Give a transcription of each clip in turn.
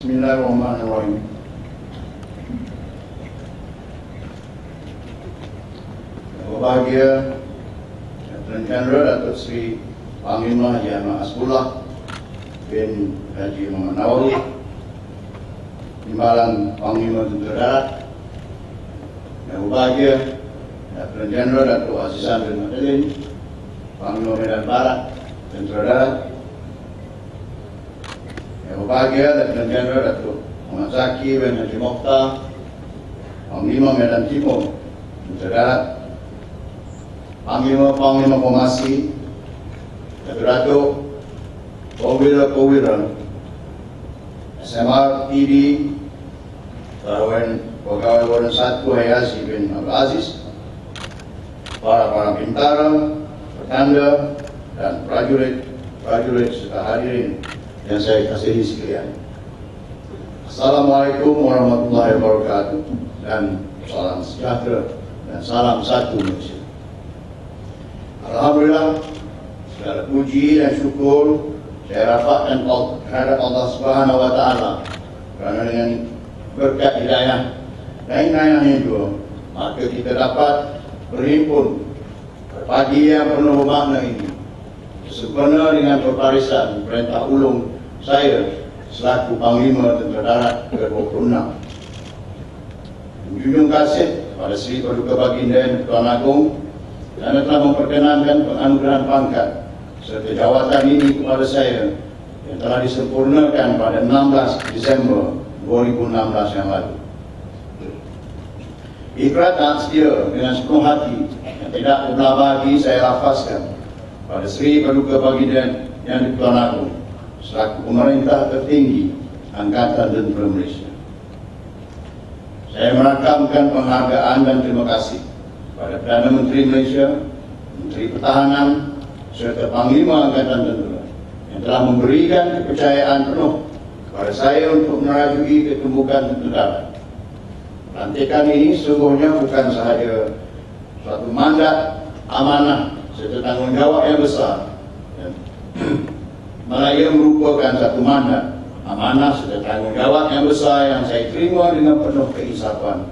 Bismillahirrahmanirrahim. Yang berbahagia Lieutenant General Datuk Seri Panglima Haji Ahmad Hasbullah bin Haji Muhammad Nawawi, Timbalan Panglima Tentera Darat. Yang berbahagia Lieutenant General Datuk Azizan bin Madelin, Panglima Medan Barat Tentera Darat. Yang berbahagia Lieutenant General Datuk Muhammad Zaki bin Haji Mokhtar, Panglima Medan Timur Tentera Darat. Panglima Formasi Datuk Perwira SMR PD Pegawai Warna 1 Hayazi bin Abdul Aziz, para bintara, petanda dan prajurit serta hadirin yang saya kasihi sekalian. Assalamualaikum warahmatullahi wabarakatuh, dan salam sejahtera dan salam satu Malaysia. Alhamdulillah, segala puji dan syukur saya rapatkan terhadap Allah Subhanahu wa Ta'ala, kerana dengan berkat hidayah dan inayahnya juga, maka kita dapat berhimpun pada pagi yang penuh makna ini, sempurna dengan perbarisan perintah ulung saya selaku Panglima Tentera Darat ke-26. Menjunjung kasih kepada Sri Paduka Baginda Tuan Agong kerana telah memperkenankan penganugerahan pangkat serta jawatan ini kepada saya yang telah disempurnakan pada 16 Disember 2016 yang lalu. Ikrar dan setia dengan sepenuh hati yang tidak belah bagi saya lafazkan pada Sri Paduka Baginda yang Tuan Agong selaku pemerintah tertinggi Angkatan Tentera Malaysia. Saya merakamkan penghargaan dan terima kasih pada Perdana Menteri Malaysia, Menteri Pertahanan serta Panglima Angkatan Tentera yang telah memberikan kepercayaan penuh kepada saya untuk merajui ketumbukan tentera darat. Pelantikan ini sesungguhnya bukan sahaja suatu mandat, amanah serta tanggungjawab yang besar, malah ia merupakan satu mandat, amanah serta tanggungjawab yang besar yang saya terima dengan penuh keinsapan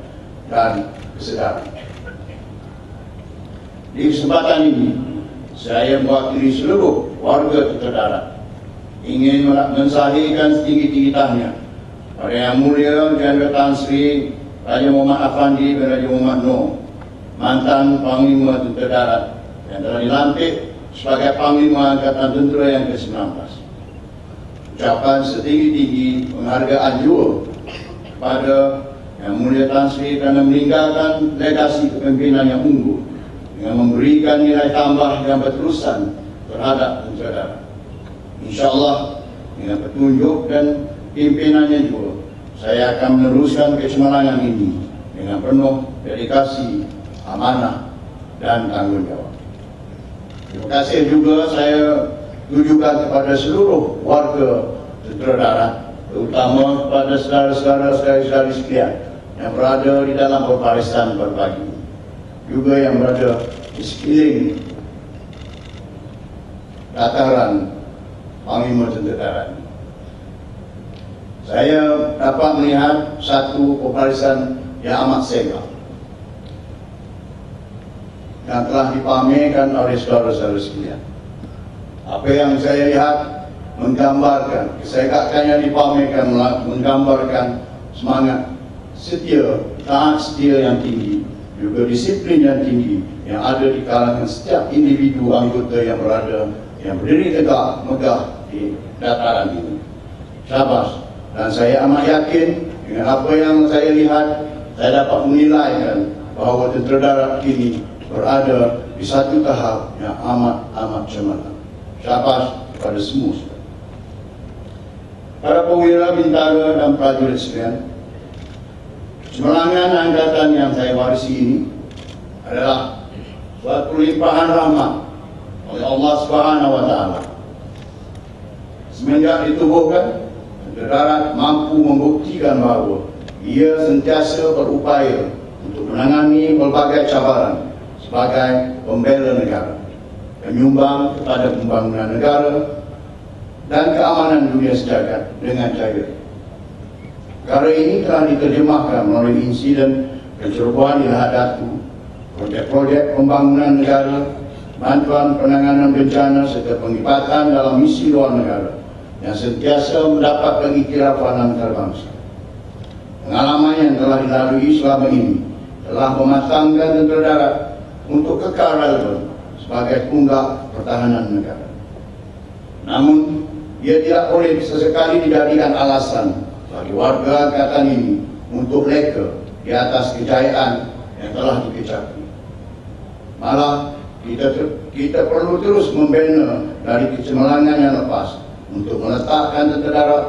dan kesedaran. Di kesempatan ini, saya mewakili seluruh warga Tentera Darat ingin mensahihkan setinggi-tinggi tahniah pada Yang Mulia Jeneral Tan Sri Raja Muhammad Afandi bin Raja Muhammad Noor, mantan Panglima Tentera Darat yang telah dilantik sebagai Panglima Angkatan Tentera yang ke-19. Ucapan setinggi-tinggi penghargaan juga kepada Yang Mulia Tan Sri kerana meninggalkan legasi kepimpinan yang unggul dengan memberikan nilai tambah yang berterusan terhadap Tentera Darat. InsyaAllah dengan petunjuk dan pimpinannya juga, saya akan meneruskan kecemerlangan ini dengan penuh dedikasi, amanah dan tanggungjawab. Terima kasih juga saya tujukan kepada seluruh warga Tentera Darat, terutama kepada saudara-saudari sekalian yang berada di dalam perbarisan berbagi, juga yang berada di sekeliling dataran Panglima Tentera Darat. Saya dapat melihat satu perbarisan yang amat segar yang telah dipamerkan oleh saudara-saudara sekalian. Apa yang saya lihat menggambarkan, kesegakan yang dipamerkan menggambarkan semangat setia, taat setia yang tinggi, juga disiplin yang tinggi yang ada di kalangan setiap individu anggota yang berdiri tegak megah di dataran ini. Syabas. Dan saya amat yakin dengan apa yang saya lihat, saya dapat menilaikan bahawa Tentera Darat ini berada di satu tahap yang amat cemerlang. Syabas kepada semua. Para perwira, bintara dan prajurit sekalian, cemerlangan angkatan yang saya warisi ini adalah suatu limpahan rahmat oleh Allah Subhanahu wa Ta'ala. Semenjak ditubuhkan, Tentera Darat mampu membuktikan bahawa ia sentiasa berupaya untuk menangani pelbagai cabaran sebagai pembela negara, menyumbang kepada pembangunan negara dan keamanan dunia sejagat dengan jaya. Perkara ini telah diterjemahkan melalui insiden kecerobohan di Lahad Datu, projek-projek pembangunan negara, bantuan penanganan bencana serta penglibatan dalam misi luar negara yang sentiasa mendapat pengiktirafan antarabangsa. Pengalaman yang telah dilalui selama ini telah mematangkan tentera darat untuk kekal relevan sebagai tonggak pertahanan negara. Namun, ia tidak boleh sesekali dijadikan alasan bagi warga angkatan ini untuk leka di atas kejayaan yang telah dikecapi. Malah, kita perlu terus membina dari kecemerlangan yang lepas untuk meletakkan tentera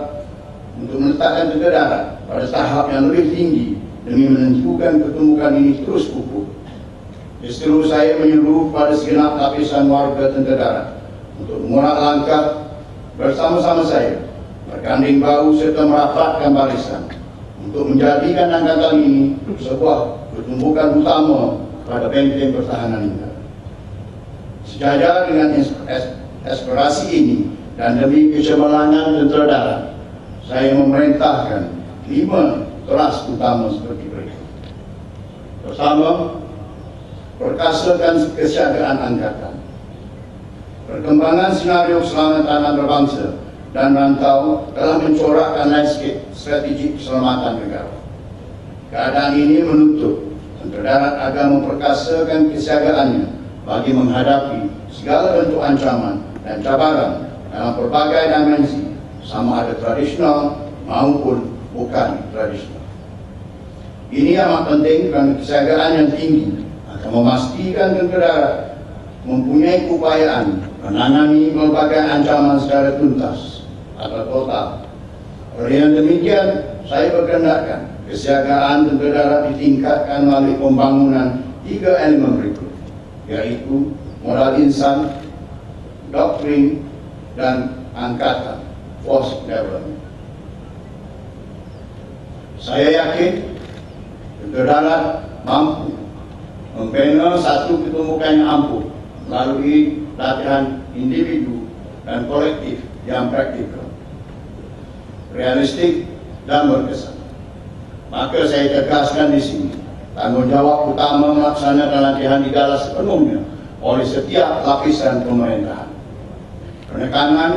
darat pada tahap yang lebih tinggi demi menentukan pertumbukan ini terus kukuh. Justru saya menyuruh pada segenap lapisan warga tentera darat untuk mengurak langkah bersama-sama saya, berganding bahu serta merapatkan barisan untuk menjadikan angkatan ini sebuah pertumbukan utama pada benteng pertahanan negara. Sejajar dengan aspirasi ini dan demi kecemerlangan tentera darat, saya memerintahkan 5 kelas utama seperti berikut. Pertama, perkasakan kesiagaan angkatan. Perkembangan senario keselamatan antarabangsa dan rantau telah mencorakkan landscape strategi keselamatan negara. Keadaan ini menuntut tentera darat agar memperkasakan kesiagaannya bagi menghadapi segala bentuk ancaman dan cabaran dalam berbagai dimensi, sama ada tradisional maupun bukan tradisional. Ini amat penting kerana kesiagaan yang tinggi akan memastikan tentera darat mempunyai keupayaan menangani berbagai ancaman secara tuntas atau total. Oleh yang demikian, saya berkehendakkan kesiagaan tentera darat ditingkatkan melalui pembangunan 3 elemen berikut, yaitu modal insan, doktrin, dan angkatan, force development. Saya yakin tentera darat mampu membina satu ketumbukan yang ampuh melalui latihan individu dan kolektif yang praktikal, realistik, dan berkesan. Maka saya tegaskan di sini, tanggungjawab utama melaksanakan latihan didala sepenuhnya oleh setiap lapisan pemerintahan. Penekanan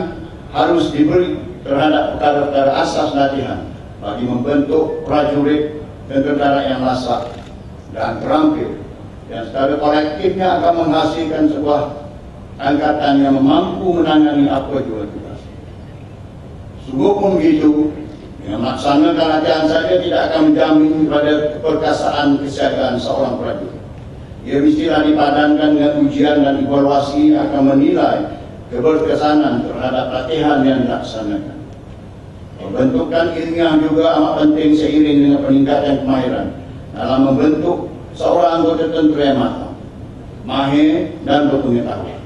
harus diberi terhadap perkara-perkara asas latihan bagi membentuk prajurit tentera darat yang lasak dan terampil, yang secara kolektifnya akan menghasilkan sebuah angkatan yang mampu menangani apa jua tugas. Sungguh pun begitu, dengan melaksanakan latihan saja tidak akan menjamin kepada keperkasaan kesiagaan seorang prajurit. Ia mestilah dipadankan dengan ujian dan evaluasi yang akan menilai keberkesanan terhadap latihan yang dilaksanakan. Pembentukan ilmiah juga amat penting seiring dengan peningkatan kemahiran dalam membentuk seorang anggota tentera yang matang, mahir, dan berpengetahuan.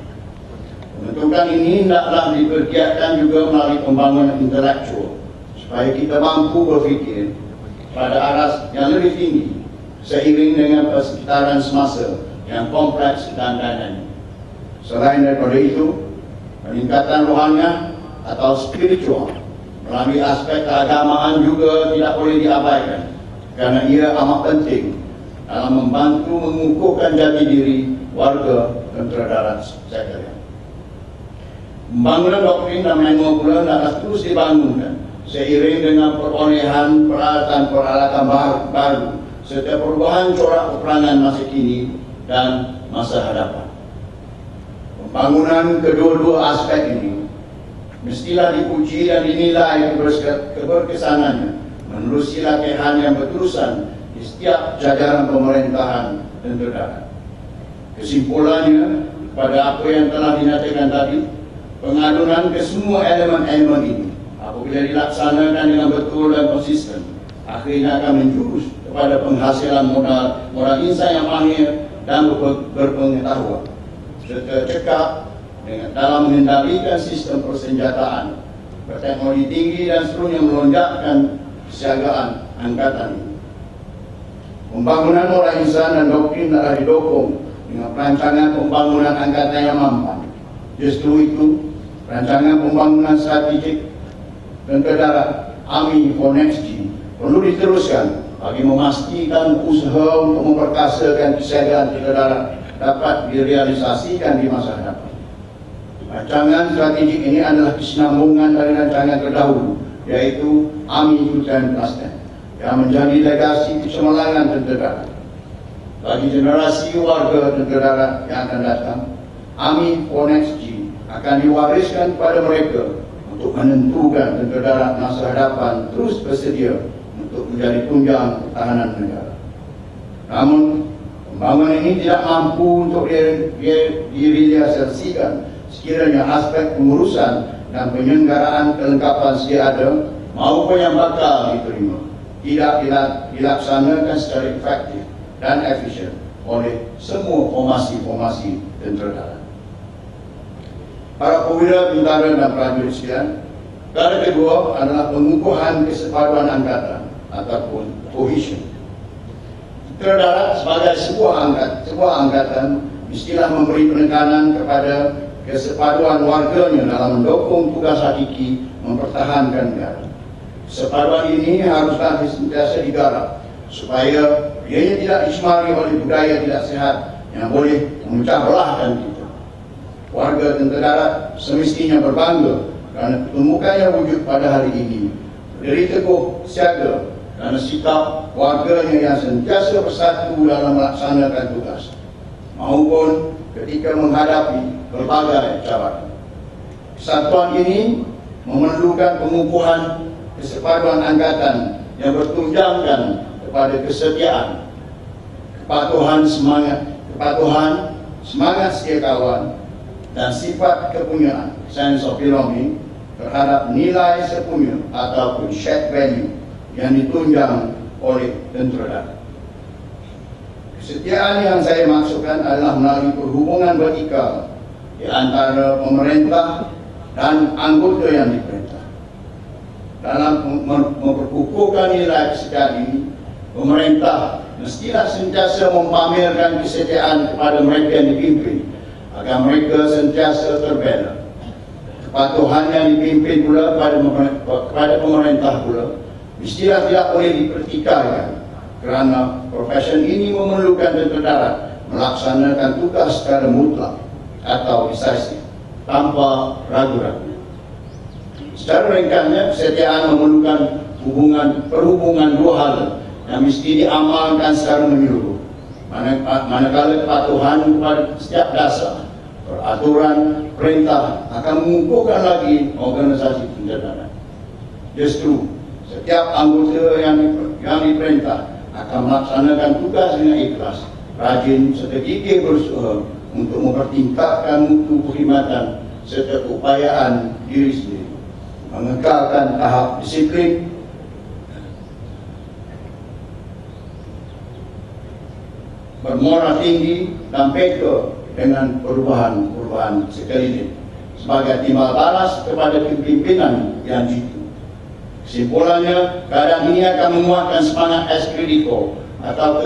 Pembentukan ini hendaklah dipergiatkan juga melalui pembangunan intelektual, supaya kita mampu berfikir pada aras yang lebih tinggi seiring dengan persekitaran semasa yang kompleks dan dinamis. Selain daripada itu, peningkatan rohaniah atau spiritual melalui aspek keagamaan juga tidak boleh diabaikan, kerana ia amat penting dalam membantu mengukuhkan jati diri warga tentera darat sekalian. Pembangunan doktrin dan manual adalah terus dibangunkan seiring dengan perolehan peralatan baru serta perubahan corak peperangan masa kini dan masa hadapan. Pembangunan kedua-dua aspek ini mestilah dipuji dan dinilai keberkesanannya menerusi latihan yang berterusan di setiap jajaran pemerintahan tentera darat. Kesimpulannya, pada apa yang telah dinyatakan tadi, pengadunan ke semua elemen-elemen ini apabila dilaksanakan dengan betul dan konsisten, akhirnya akan menjurus kepada penghasilan modal insan yang mahir dan berpengetahuan, serta cekap dalam mengendalikan sistem persenjataan, berteknologi tinggi, dan seterusnya melonjakkan kesiagaan angkatan ini. Pembangunan modal insan dan doktrin telah didukung dengan perancangan pembangunan angkatan yang mampan. Justru itu, rancangan pembangunan strategik tentera darat Army for Next G perlu diteruskan bagi memastikan usaha untuk memperkasakan kesiagaan tentera darat dapat direalisasikan di masa hadapan. Rancangan strategik ini adalah kesinambungan dari rancangan terdahulu, yaitu Army 2010 yang menjadi legasi kecemerlangan tentera darat. Bagi generasi warga tentera darat yang akan datang, Army for Next G akan diwariskan kepada mereka untuk menentukan tentera darat masa hadapan terus bersedia untuk menjadi tunjang pertahanan negara. Namun, pembangunan ini tidak mampu untuk direalisasikan sekiranya aspek pengurusan dan penyelenggaraan kelengkapan sedia ada maupun yang bakal diterima tidak dilaksanakan secara efektif dan efisien oleh semua formasi-formasi tentera darat. Para perwira bintara dan prajurit sekalian, perkara kedua adalah pengukuhan kesepaduan angkatan ataupun cohesion. Tentera darat sebagai sebuah angkatan mestilah memberi penekanan kepada kesepaduan warganya dalam mendukung tugas hakiki mempertahankan negara. Kesepaduan ini haruslah sentiasa digarap supaya ianya tidak disemari oleh budaya tidak sehat yang boleh memecah belahkan kita. Warga tentera darat semestinya berbangga kerana ketemukannya wujud pada hari ini. Berdiri teguh siaga kerana sikap warganya yang sentiasa bersatu dalam melaksanakan tugas maupun ketika menghadapi berbagai cabaran. Kesatuan ini memerlukan pengukuhan kesepaduan angkatan yang bertunjangkan kepada kesetiaan, kepatuhan, semangat setia kawan, dan sifat kepunyaan, sense of belonging, terhadap nilai sepunya ataupun shared value yang ditunjang oleh tentera darat. Kesetiaan yang saya maksudkan adalah melalui perhubungan vertikal di antara pemerintah dan anggota yang diperintah. Dalam memperkukuhkan nilai kesetiaan ini, pemerintah mestilah sentiasa memamerkan kesetiaan kepada mereka yang dipimpin agar mereka sentiasa terbela. Kepatuhan yang dipimpin pula kepada pemerintah pula mestilah tidak boleh dipertikaikan kerana profesion ini memerlukan tentera darat melaksanakan tugas secara mutlak atau decisive tanpa ragu-ragu. Secara ringkasnya, kesetiaan memerlukan perhubungan dua hal yang mesti diamalkan secara menyeluruh. Manakala kepatuhan kepada setiap dasar peraturan perintah akan mengukuhkan lagi organisasi tentera darat. Justru setiap anggota yang diperintah akan melaksanakan tugas dengan ikhlas, rajin serta gigih berusaha untuk mempertingkatkan mutu perkhidmatan serta keupayaan diri sendiri, mengekalkan tahap disiplin, bermoral tinggi dan peka dengan perubahan sekeliling sebagai timbal balas kepada kepimpinan yang jitu. Kesimpulannya, keadaan ini akan menguatkan semangat esprit atau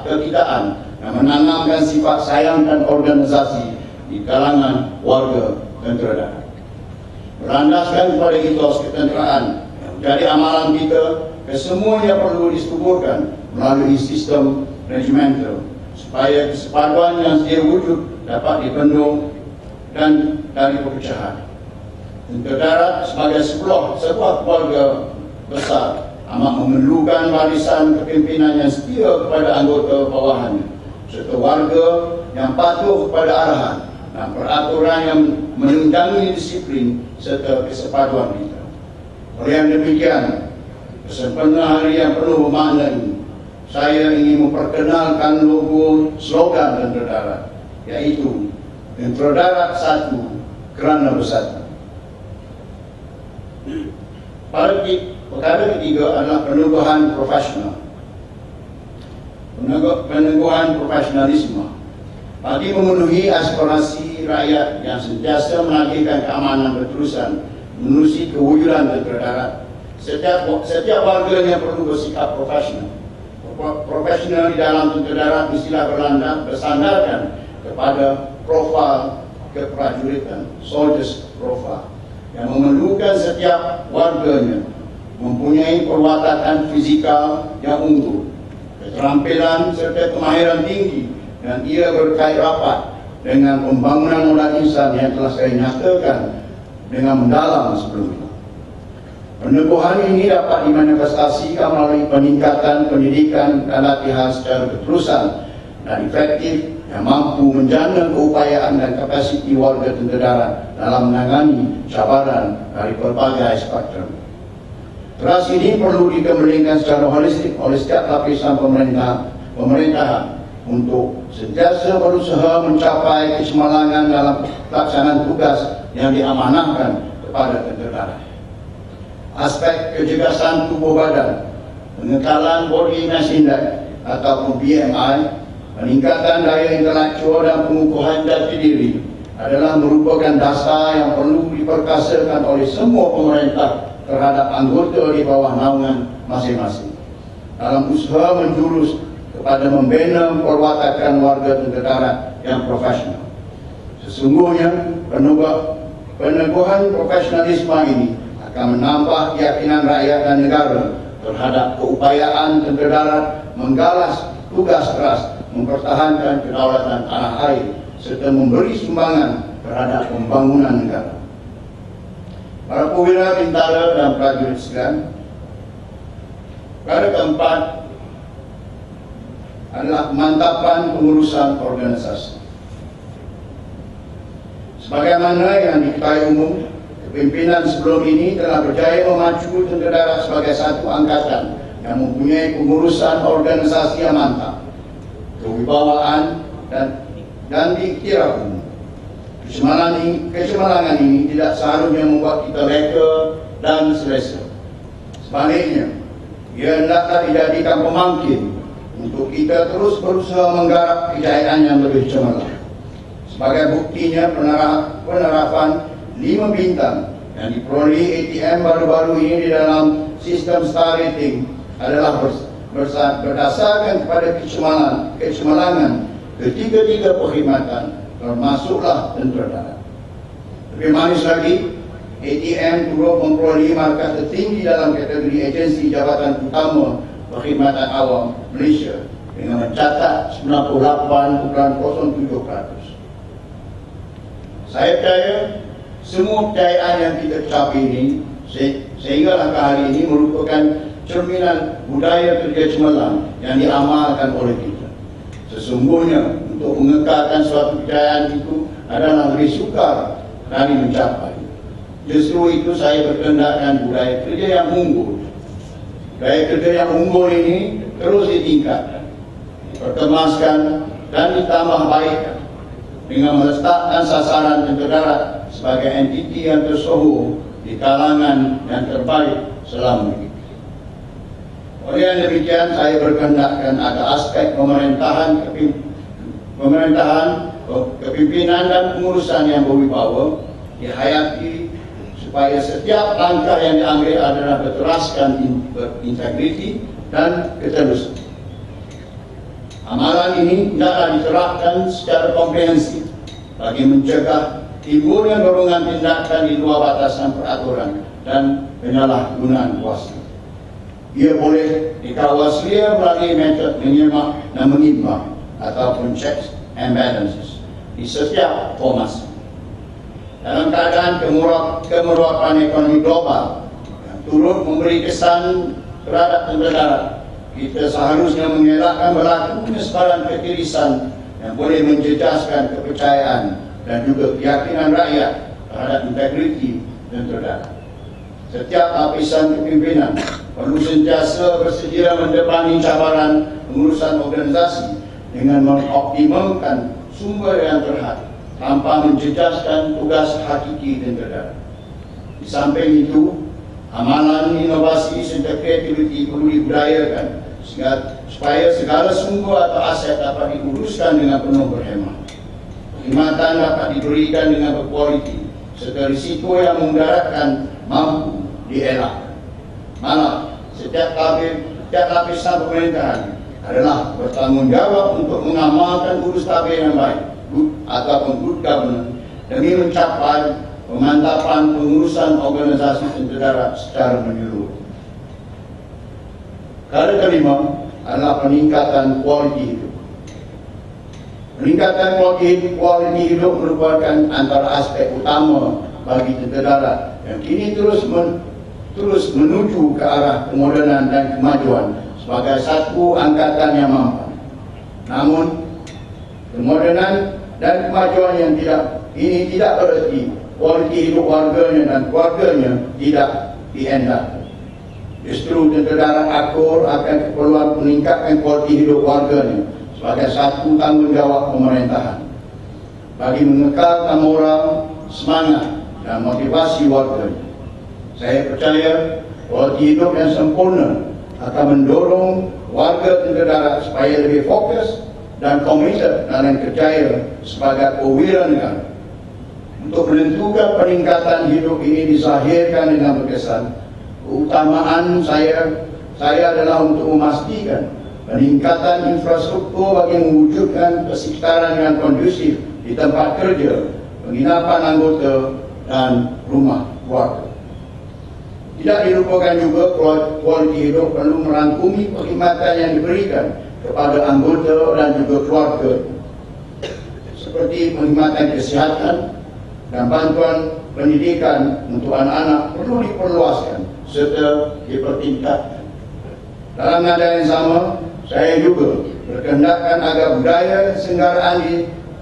kekitaan yang menanamkan sifat sayang dan organisasi di kalangan warga tentera darat. Berlandaskan kepada etos ketenteraan yang menjadi amalan kita, kesemuanya perlu disuburkan melalui sistem regimental supaya kesepaduan yang sedia wujud dapat dibendung dan dari perpecahan. Tentera darat sebagai sebuah keluarga besar amat memerlukan barisan kepimpinan yang setia kepada anggota bawahannya serta warga yang patuh kepada arahan dan peraturan yang menunjangi disiplin serta kesepaduan kita. Oleh yang demikian, kesempurnaan hari yang penuh bermakna ini, saya ingin memperkenalkan logo slogan tentera darat, yaitu Tentera Darat Satu Kerana Bersatu. Perkara ketiga adalah peneguhan profesional. Peneguhan profesionalisme bagi memenuhi aspirasi rakyat yang sentiasa menagihkan keamanan berterusan menerusi kewujudan tentera darat. Setiap warganya perlu bersikap profesional. Profesional di dalam tentera darat mestilah bersandarkan kepada profil keprajuritan, soldiers profile, yang memerlukan setiap warganya mempunyai perwatakan fizikal yang unggul, keterampilan serta kemahiran tinggi, dan ia berkait rapat dengan pembangunan modal insan yang telah saya nyatakan dengan mendalam sebelumnya. Peneguhan ini dapat dimanifestasikan melalui peningkatan pendidikan dan latihan secara berterusan dan efektif yang mampu menjana keupayaan dan kapasiti warga tentera darat dalam menangani cabaran dari pelbagai spektrum. Teras ini perlu dikembangkan secara holistik oleh setiap lapisan pemerintahan untuk sentiasa berusaha mencapai kecemerlangan dalam pelaksanaan tugas yang diamanahkan kepada tentera darat. Aspek kecerdasan tubuh badan, pengekalan body mass index ataupun BMI, peningkatan daya intelektual dan pengukuhan jati diri adalah merupakan dasar yang perlu diperkasakan oleh semua pemerintah terhadap anggota di bawah naungan masing-masing dalam usaha menjurus kepada membina perwatakan warga tentera darat yang profesional. Sesungguhnya peneguhan profesionalisme ini akan menambah keyakinan rakyat dan negara terhadap keupayaan tentera darat menggalas tugas keras mempertahankan kedaulatan tanah air serta memberi sumbangan terhadap pembangunan negara. Para perwira bintara dan prajurit sekalian, perkara keempat adalah pemantapan pengurusan organisasi. Sebagaimana yang diketahui umum, kepimpinan sebelum ini telah berjaya memacu tentera darat sebagai satu angkatan yang mempunyai pengurusan organisasi yang mantap, kewibawaan dan diiktiraf umum. Kecemerlangan ini tidak seharusnya membuat kita reka dan selesa. Sebaliknya, ia hendaklah dijadikan pemangkin untuk kita terus berusaha menggarap kejayaan yang lebih cemerlang. Sebagai buktinya, penerapan 5 bintang yang diperoleh ATM baru-baru ini di dalam sistem star rating adalah berdasarkan kepada kecemerlangan ketiga-tiga perkhidmatan, termasuklah tentera darat. Lebih manis lagi, ATM turut memperoleh markah tertinggi dalam kategori agensi jabatan utama perkhidmatan awam Malaysia dengan mencatat 98.07%. Saya percaya semua kejayaan yang kita capai ini sehinggalah ke hari ini merupakan cerminan budaya kerja cemerlang yang diamalkan oleh kita. Sesungguhnya untuk mengekalkan suatu kejayaan itu adalah lebih sukar dari mencapai. Justru itu saya berkehendakkan budaya kerja yang unggul. Budaya kerja yang unggul ini terus ditingkatkan, diperkemaskan dan ditambah baikkan dengan meletakkan sasaran tentera darat sebagai entiti yang tersohor di kalangan yang terbaik selama ini. Oleh yang demikian, saya berkehendakkan ada aspek pemerintahan, kepimpinan dan pengurusan yang berwibawa dihayati supaya setiap langkah yang diambil adalah berteraskan integriti dan keterusan. Amalan ini tidaklah diterapkan secara komprehensif bagi mencegah timbulnya dorongan tindakan di luar batasan peraturan dan penyalahgunaan kuasa. Ia boleh dikawal selia melalui metode menyemak dan mengimbang ataupun checks and balances di setiap formasi. Dalam keadaan kemerowakan ekonomi global yang turut memberi kesan terhadap tentera darat, kita seharusnya mengelakkan berlakunya sebaran ketirisan yang boleh menjejaskan kepercayaan dan juga keyakinan rakyat terhadap integriti tentera darat. Setiap lapisan kepimpinan perlu sentiasa bersedia mendepani cabaran pengurusan organisasi dengan mengoptimalkan sumber yang terhad tanpa menjejaskan tugas hakiki tentera darat. Di samping itu, amalan inovasi serta kreativiti perlu dibudayakan supaya segala sumber atau aset dapat diuruskan dengan penuh berhemat. Perkhidmatan dapat diberikan dengan berkualiti serta risiko yang memudaratkan mampu dielakkan. Malah, setiap lapisan pemerintahan adalah bertanggungjawab untuk mengamalkan urus tabir yang baik ataupun good governance demi mencapai pemantapan pengurusan organisasi tentera darat secara menyeluruh. Perkara kelima adalah peningkatan kualiti hidup. Peningkatan kualiti hidup merupakan antara aspek utama bagi tentera darat yang kini terus menuju ke arah kemodernan dan kemajuan sebagai satu angkatan yang mampu. Namun, kemodernan dan kemajuan yang ini tidak berarti kualiti hidup warganya dan keluarganya tidak diendahkan. Justru tentera darat akur akan keperluan meningkatkan kualiti hidup warganya sebagai satu tanggungjawab pemerintahan bagi mengekalkan moral, semangat dan motivasi warganya. Saya percaya kualiti hidup yang sempurna akan mendorong warga tentera darat supaya lebih fokus dan komited dalam kerjaya sebagai perwira negara. Untuk menentukan peningkatan hidup ini dizahirkan dengan berkesan, keutamaan saya adalah untuk memastikan peningkatan infrastruktur bagi mewujudkan persekitaran yang kondusif di tempat kerja, penginapan anggota dan rumah keluarga. Tidak dilupakan juga kualiti hidup perlu merangkumi perkhidmatan yang diberikan kepada anggota dan juga keluarga, seperti perkhidmatan kesihatan dan bantuan pendidikan untuk anak-anak perlu diperluaskan serta dipertingkatkan. Dalam nada yang sama, saya juga berkehendakkan agar budaya kesenggaraan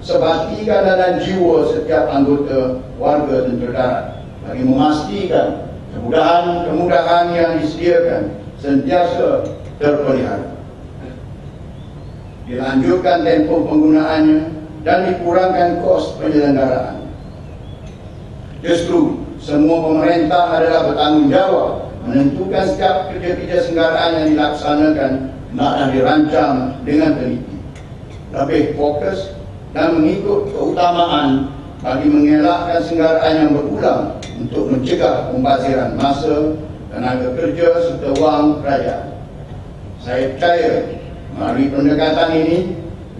disebatikan dalam jiwa setiap anggota warga tentera darat bagi memastikan kemudahan yang disediakan sentiasa terpelihara. Dilanjutkan tempoh penggunaannya dan dikurangkan kos penyelenggaraan. Justru semua pemerintah adalah bertanggungjawab menentukan setiap kerja-kerja senggaraan yang dilaksanakan hendaklah dirancang dengan teliti, lebih fokus dan mengikut keutamaan bagi mengelakkan senggaraan yang berulang untuk mencegah pembaziran masa, tenaga kerja serta wang kerajaan. Saya percaya melalui pendekatan ini,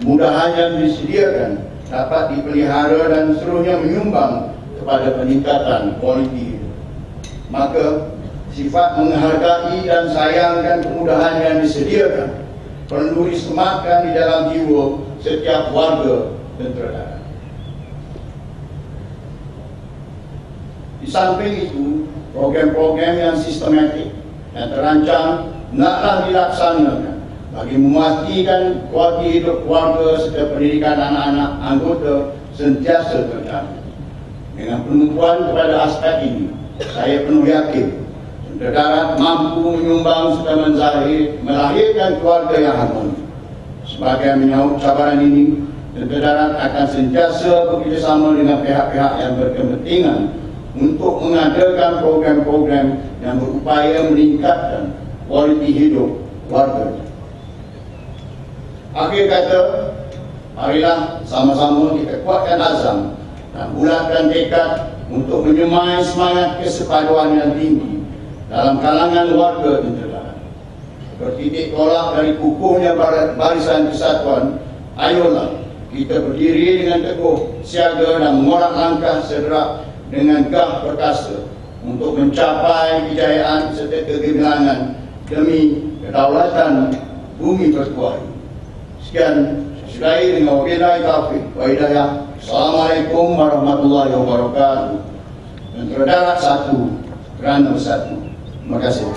kemudahan yang disediakan dapat dipelihara dan seluruhnya menyumbang kepada peningkatan kualiti hidup. Maka sifat menghargai dan sayangkan kemudahan yang disediakan perlu disematkan di dalam jiwa setiap warga tentera darat. Di samping itu, program-program yang sistematik dan terancang hendaklah dilaksanakan bagi memastikan kualiti hidup keluarga serta pendidikan anak-anak anggota sentiasa terjaga. Dengan penumpuan kepada aspek ini, saya penuh yakin tentera darat mampu menyumbang serta melahirkan keluarga yang harmoni. Sebagai menyahut cabaran ini, tentera darat akan sentiasa bekerjasama dengan pihak-pihak yang berkepentingan untuk mengadakan program-program yang berupaya meningkatkan kualiti hidup warga. Akhir kata, marilah sama-sama kita kuatkan azam dan bulatkan tekad untuk menyemai semangat kesepaduan yang tinggi dalam kalangan warga tentera darat. Bertitik tolak dari kukuhnya barisan kesatuan, ayolah kita berdiri dengan teguh, siaga dan mengorak langkah sederak dengan gah perkasa untuk mencapai kejayaan serta kegemilangan demi kedaulatan bumi Pertuan. Sekian, sudahi dengan wabillahi taufiq wa hidayah. Assalamualaikum warahmatullahi wabarakatuh. Tentera darat satu kerana bersatu. Terima kasih.